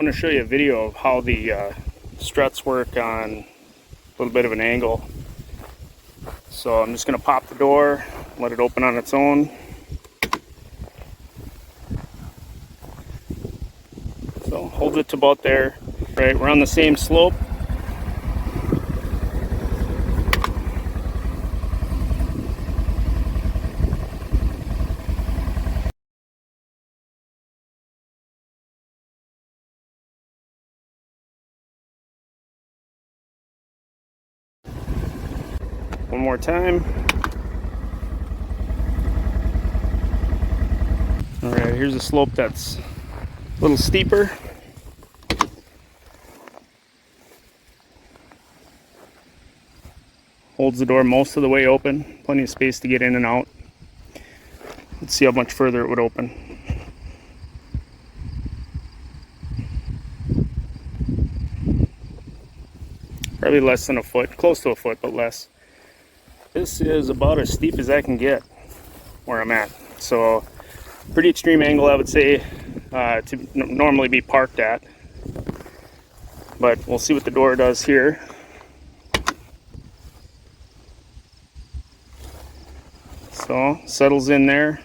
I'm going to show you a video of how the struts work on a little bit of an angle. So I'm just going to pop the door, let it open on its own. So hold it to about there. Right, we're on the same slope. One more time. Alright, here's a slope that's a little steeper. Holds the door most of the way open. Plenty of space to get in and out. Let's see how much further it would open. Probably less than a foot, close to a foot, but less. This is about as steep as I can get where I'm at. So pretty extreme angle, I would say, to normally be parked at. But we'll see what the door does here. So settles in there.